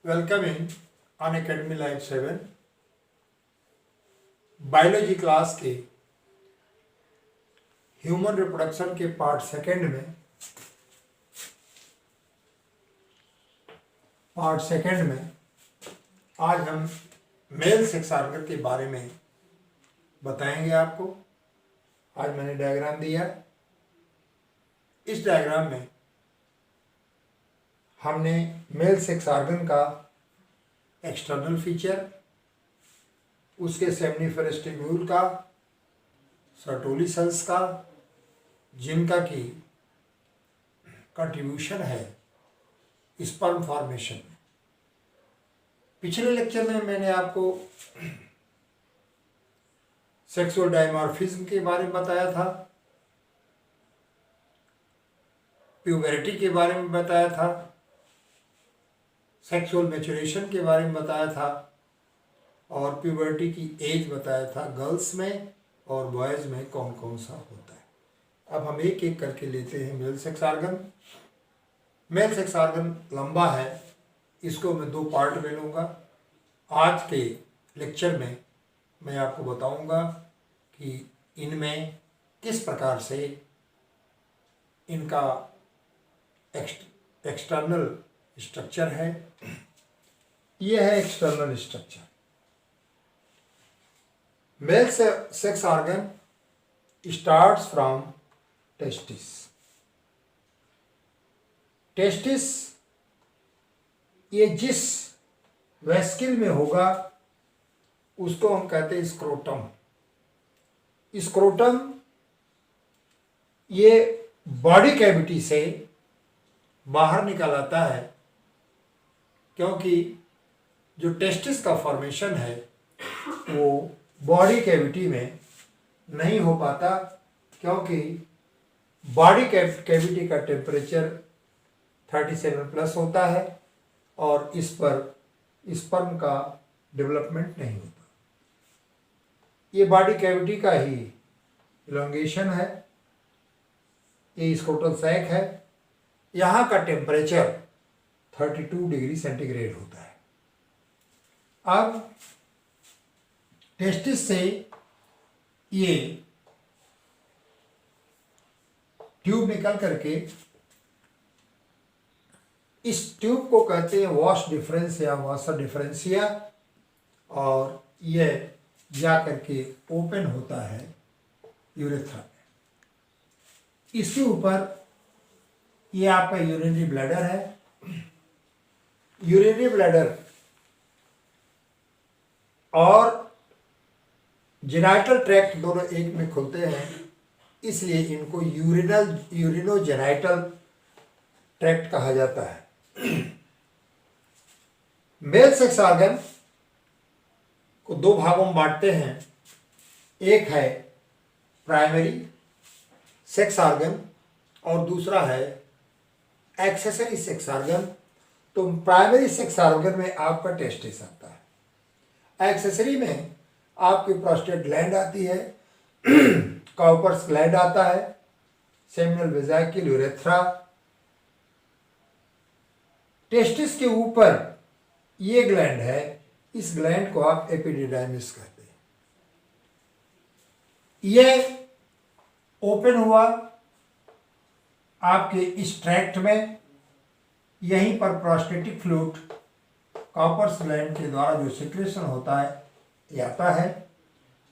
Welcome in on academy live 7 biology class के human reproduction के part second में आज हम मेल सेक्स ऑर्गन के बारे में बताएंगे आपको। आज मैंने डायग्राम दिया। इस डायग्राम में हमने मेल सेक्स ऑर्गन का एक्सटर्नल फीचर, उसके सेमनीफेरस ट्यूब्यूल का, सर्टोली सेल्स का, जिनका की कंट्रीब्यूशन है स्पर्म फॉर्मेशन में। पिछले लेक्चर में मैंने आपको सेक्सुअल डायमॉर्फिज्म के बारे में बताया था, प्यूबरिटी के बारे में बताया था, सेक्सुअल मैच्योरेशन के बारे में बताया था और प्यूबरिटी की एज बताया था गर्ल्स में और बॉयज़ में कौन कौन सा होता है। अब हम एक एक करके लेते हैं mail sex organ. Mail sex organ लंबा है, इसको मैं दो पार्ट में लूँगा। आज के लेक्चर में मैं आपको बताऊँगा कि इनमें किस प्रकार से इनका एक्सटर्नल स्ट्रक्चर है। यह है external structure. Mail sex organ starts from testis. Testis ये जिस वेस्किल में होगा उसको हम कहते हैं स्क्रोटम। स्क्रोटम ये बॉडी कैविटी से बाहर निकल आता है, क्योंकि जो टेस्टिस का फॉर्मेशन है वो बॉडी कैविटी में नहीं हो पाता, क्योंकि बॉडी कैविटी का टेम्परेचर 37+ होता है और इस पर स्पर्म का डेवलपमेंट नहीं होता। ये बॉडी कैविटी का ही इलोंगेशन है। ये स्क्रोटल सैक है। यहाँ का टेम्परेचर 32 डिग्री सेंटीग्रेड होता है। अब टेस्टिस से ये ट्यूब निकल करके इस ट्यूब को कहते हैं वॉश डिफरेंस या वासा डिफरेंसिया, और यह जा करके ओपन होता है यूरेथ्रा में। इसके ऊपर ये आपका यूरिनरी ब्लैडर है। यूरिनरी ब्लैडर और जेनाइटल ट्रैक्ट दोनों एक में खुलते हैं, इसलिए इनको यूरिनोजेनाइटल ट्रैक्ट कहा जाता है। मेल सेक्स ऑर्गन को दो भागों में बांटते हैं। एक है प्राइमरी सेक्स ऑर्गन और दूसरा है एक्सेसरी सेक्स ऑर्गन। तो प्राइमरी सेक्स ऑर्गन में आपका टेस्टिस आता है। एक्सेसरी में आपकी प्रोस्टेट ग्लैंड आती है, काउपर्स ग्लैंड आता है, सेमिनल वेजाइकल, यूरेथ्रा। टेस्टिस के ऊपर ये ग्लैंड है, इस ग्लैंड को आप एपिडिडाइमिस कहते हैं। ये ओपन हुआ आपके इस ट्रैक्ट में। यहीं पर प्रोस्टेटिक फ्लूइड काउपर्स ग्लैंड के द्वारा जो सिक्रेशन होता है ये आता है।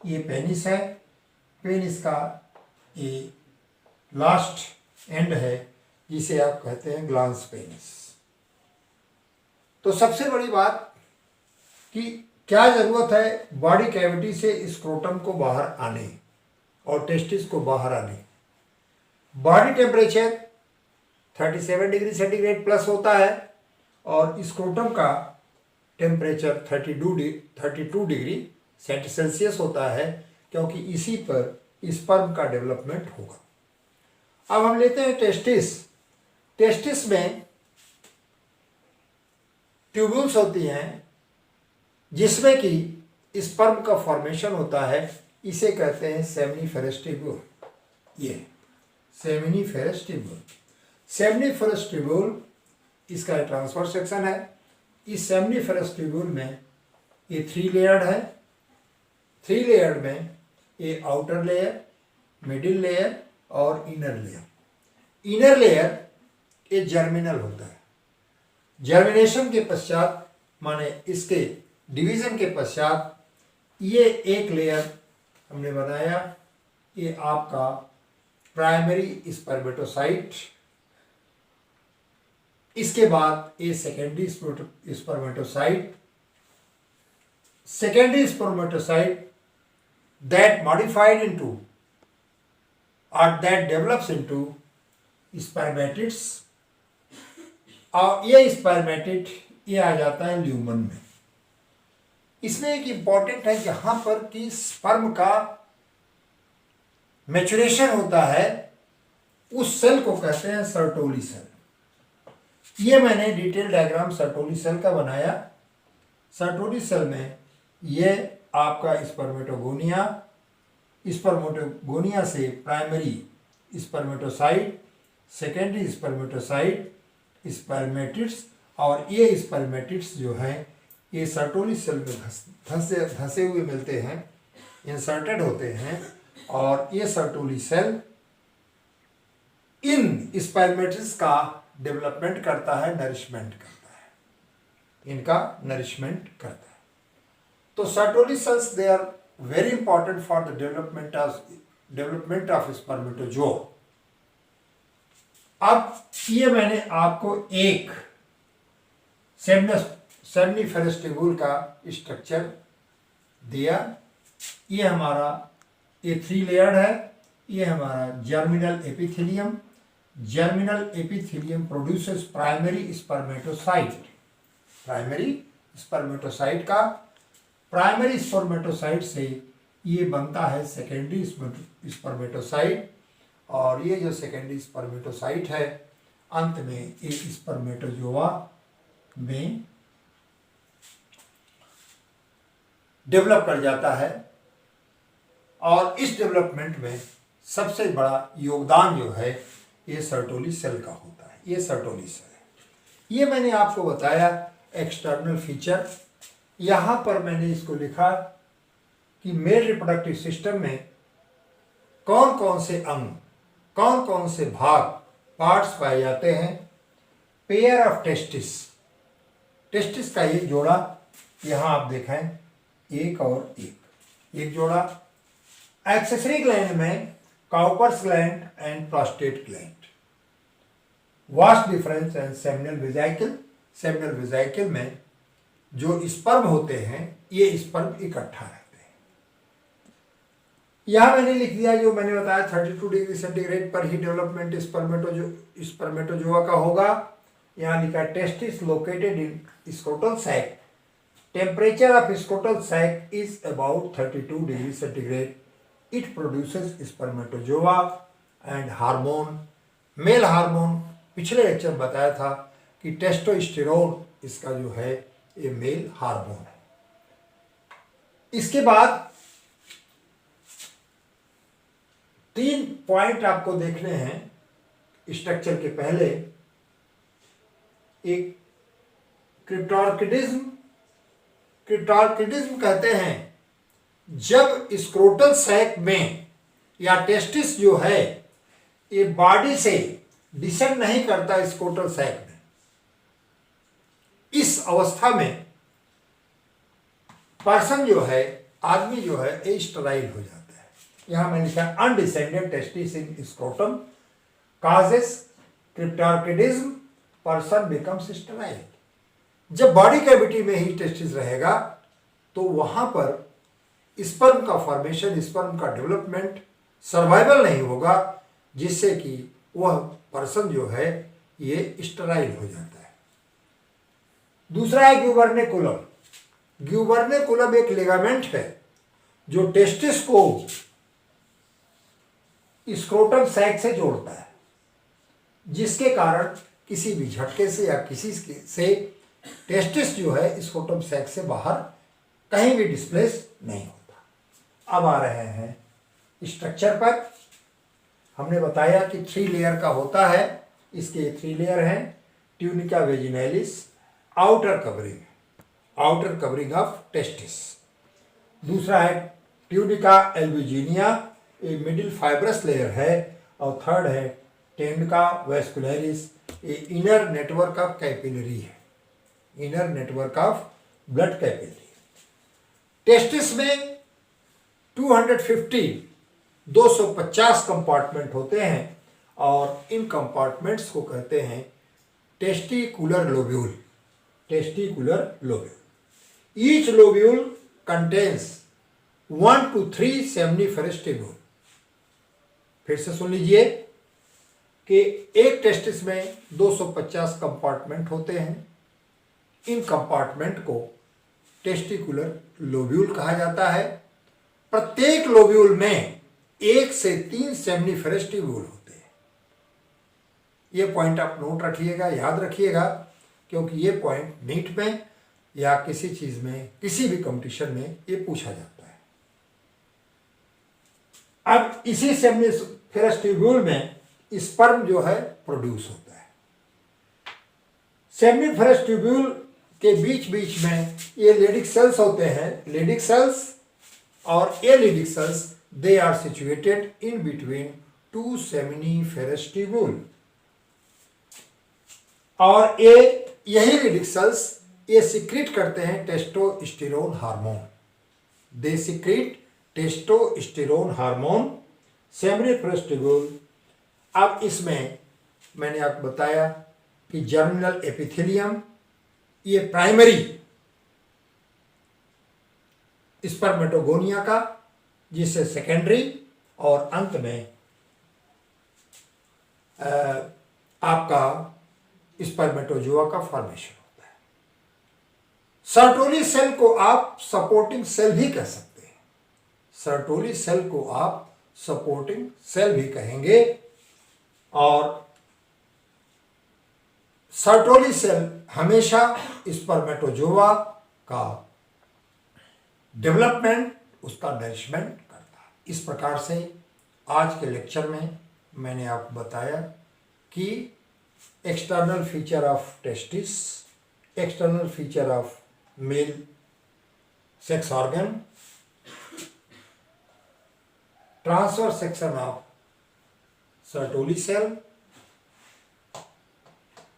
ये पेनिस है। पेनिस का ये लास्ट एंड है, जिसे आप कहते हैं ग्लांस पेनिस। तो सबसे बड़ी बात कि क्या जरूरत है बॉडी कैविटी से स्क्रोटम को बाहर आने और टेस्टिस को बाहर आने। Body temperature 37 degree centigrade plus होता है और स्क्रोटम का टेम्परेचर 32 डिग्री सेल्सियस होता है, क्योंकि इसी पर स्पर्म का डेवलपमेंट होगा। अब हम लेते हैं टेस्टिस। टेस्टिस में ट्यूब्यूल्स होती हैं जिसमें कि स्पर्म का फॉर्मेशन होता है। इसे कहते हैं सेमनीफेरस ट्यूब्यूल। ये सेमनीफेरस ट्यूब्यूल। सेमनीफेरस ट्यूब्यूल इसका ट्रांसफर सेक्शन है। इस सेमनीफेरस ट्यूब्यूल में ये 3 लेयर्ड है। 3 लेयर्ड में ये आउटर लेयर, मिडिल लेयर और इनर लेयर। इनर लेयर ये जर्मिनल होता है। जर्मिनेशन के पश्चात माने इसके डिवीजन के पश्चात ये एक लेयर हमने बनाया, ये आपका प्राइमरी स्पर्मेटोसाइट। इसके बाद ये secondary spermatocyte. Secondary spermatocyte that modified into or that develops into spermatids, और ये स्पर्मेटिड ये आ जाता है ल्यूमन में। इसमें एक इम्पॉर्टेंट है जहां पर कि स्पर्म का मैचुरेशन होता है, उस सेल को कहते हैं सर्टोली सेल। ये मैंने डिटेल डायग्राम सर्टोली सेल का बनाया। सर्टोली सेल में ये आपका स्पर्मेटोगोनिया से primary spermatocyte, secondary spermatocyte, spermatids, और ये स्पर्मेटिड्स जो हैं ये सर्टोली सेल में धंसे हुए मिलते हैं, इंसर्टेड होते हैं, और ये सर्टोली सेल इन स्पर्मेटिड्स का डेवलपमेंट करता है, नरिशमेंट करता है, इनका नरिशमेंट करता है। तो Sertoli cells they are very important for the development of spermatozoa. अब ये मैंने आपको एक सेमनीफेरस ट्यूब्यूल का स्ट्रक्चर दिया। ये हमारा ये 3 लेयर्ड है। ये हमारा germinal epithelium. Germinal epithelium produces primary spermatocyte. Primary spermatocyte का प्राइमरी स्पर्मेटोसाइट से ये बनता है सेकेंडरी स्पर्मेटोसाइट, और ये जो सेकेंडरी स्पर्मेटोसाइट है अंत में एक स्पर्मेटोजोआ में डेवलप कर जाता है। और इस डेवलपमेंट में सबसे बड़ा योगदान जो है ये सर्टोली सेल का होता है। ये सर्टोली सेल है। ये मैंने आपको बताया एक्सटर्नल फीचर। यहाँ पर मैंने इसको लिखा कि मेल रिप्रोडक्टिव सिस्टम में कौन कौन से अंग, कौन कौन से भाग, पार्ट्स पाए जाते हैं। पेयर ऑफ टेस्टिस, टेस्टिस का एक जोड़ा, यहाँ आप देखें एक और एक जोड़ा। एक्सेसरी ग्लैंड में Cowper's gland and prostate gland. Vast difference and seminal vesicle. Seminal vesicle में जो स्पर्म होते हैं ये स्पर्म इकट्ठा रहते हैं। यहां मैंने लिख दिया जो मैंने बताया 32 डिग्री सेंटीग्रेड पर ही डेवलपमेंट स्पर्मेटोजोआ का होगा। यहाँ लिखा testis located in scrotal sac. Temperature of scrotal sac is about 32 degree centigrade. It produces spermatozoa and hormone, male hormone. पिछले लेक्चर में बताया था कि टेस्टोस्टेरोन इसका जो है ये मेल हार्मोन है। इसके बाद 3 पॉइंट आपको देखने हैं स्ट्रक्चर के पहले। एक क्रिप्टोर्किडिज्म। क्रिप्टोर्किडिज्म कहते हैं जब स्क्रोटल सैक में या टेस्टिस जो है ये बॉडी से डिसेंड नहीं करता स्क्रोटल सैक में, इस अवस्था में पर्सन जो है, आदमी जो है ये स्टेराइल हो जाता है। यहां मैंने लिखा undescended testis in scrotum causes cryptorchidism, person becomes sterile. जब बॉडी कैविटी में ही टेस्टिस रहेगा तो वहां पर स्पर्म का फॉर्मेशन, स्पर्म का डेवलपमेंट, सर्वाइवल नहीं होगा, जिससे कि वह पर्सन जो है ये स्टेराइल हो जाता है। दूसरा है ग्यूबर्नेकुलम। ग्यूबर्नेकुलम एक लिगामेंट है जो टेस्टिस को स्क्रोटम सैक से जोड़ता है, जिसके कारण किसी भी झटके से या किसी से टेस्टिस जो है स्क्रोटम सैक से बाहर कहीं भी डिस्प्लेस नहीं होता। अब आ रहे हैं स्ट्रक्चर पर। हमने बताया कि 3 लेयर का होता है। इसके 3 लेयर हैं। Tunica vaginalis, outer covering of testis. दूसरा है ट्यूनिका एल्ब्यूजिनिया, ये मिडिल फाइब्रस लेयर है। और थर्ड है टेंडका वेस्कुलरिस, ये इनर नेटवर्क ऑफ कैपिलरी है, inner network of blood capillary. Testis में 250 कंपार्टमेंट होते हैं और इन कंपार्टमेंट्स को कहते हैं testicular lobule. Testicular lobule, each lobule contains 1 to 3 seminiferous tubule. फिर से सुन लीजिए कि एक टेस्टिस में 250 कंपार्टमेंट होते हैं। इन कंपार्टमेंट को टेस्टिकुलर लोब्यूल कहा जाता है। प्रत्येक लोब्यूल में 1 से 3 सेमनीफेरस ट्यूब्यूल होते हैं। ये पॉइंट आप नोट रखिएगा, याद रखिएगा, क्योंकि ये पॉइंट नीट में या किसी चीज में, किसी भी कंपटीशन में ये पूछा जाता है। अब इसी सेमनीफेरस ट्यूब्यूल में स्पर्म जो है प्रोड्यूस होता है। सेमनीफेरस ट्यूब्यूल के बीच बीच में ये लेडिक सेल्स होते हैं, लेडिक सेल्स और ये Leydig cells, they are situated in between 2 seminiferous tubule. और यही लेडिक सेल्स ये सिक्रीट करते हैं testosterone hormone. They secrete testosterone hormone seminiferous tubule. अब इसमें मैंने आपको बताया कि जर्मिनल एपिथेलियम ये प्राइमरी स्पर्मेटोगोनिया का, जिससे सेकेंडरी और अंत में आपका स्पर्मेटोजोआ का फॉर्मेशन होता है। सर्टोली सेल को आप सपोर्टिंग सेल भी कह सकते हैं। सर्टोली सेल को आप सपोर्टिंग सेल भी कहेंगे। और सर्टोली सेल हमेशा स्पर्मेटोजोआ का डेवलपमेंट, उसका नरिशमेंट करता है। इस प्रकार से आज के लेक्चर में मैंने आपको बताया कि external feature of testis, external feature of male sex organ, transverse section of Sertoli cell,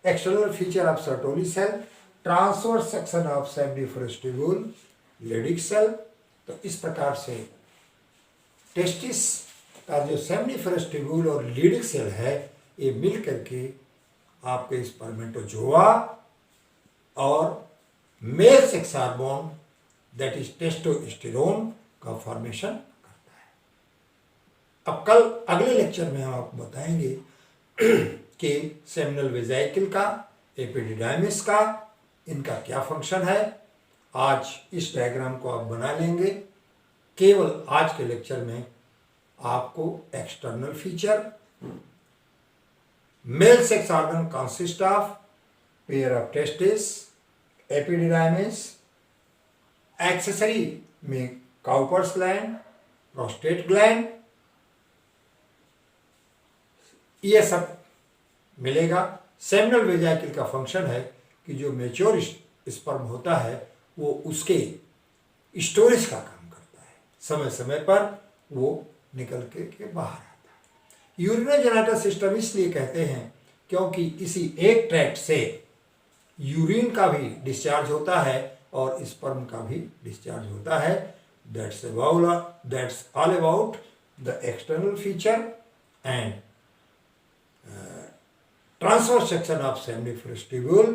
external feature of Sertoli cell, transverse section of seminiferous tubule, Leydig cell. तो इस प्रकार से टेस्टिस का जो सेमनीफेरस ट्यूब्यूल और लेडिक सेल है, ये मिल करके आपके स्पर्मेटोजोआ और male sex hormone that is testosterone का फॉर्मेशन करता है। अब कल अगले लेक्चर में हम आपको बताएंगे कि सेमिनल वेजाइकल का, एपिडिडाइमिस का, इनका क्या फंक्शन है। आज इस डायग्राम को आप बना लेंगे। केवल आज के लेक्चर में आपको external feature, mail sex organ consist of pair of testis, epididymis, accessory में काउपर्स ग्लैंड, प्रोस्टेट ग्लैंड, ये सब मिलेगा। सेमिनल वेजाइकल का फंक्शन है कि जो मैच्योर स्पर्म होता है वो उसके स्टोरेज का काम करता है, समय समय पर वो निकल के बाहर आता है। यूरिनोजेनिटल सिस्टम इसलिए कहते हैं क्योंकि इसी एक ट्रैक्ट से यूरिन का भी डिस्चार्ज होता है और स्पर्म का भी डिस्चार्ज होता है। That's all about the external feature and transverse section of seminiferous tubule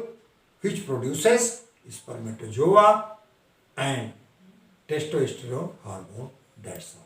which produces spermatozoa and testosterone hormone. That's all.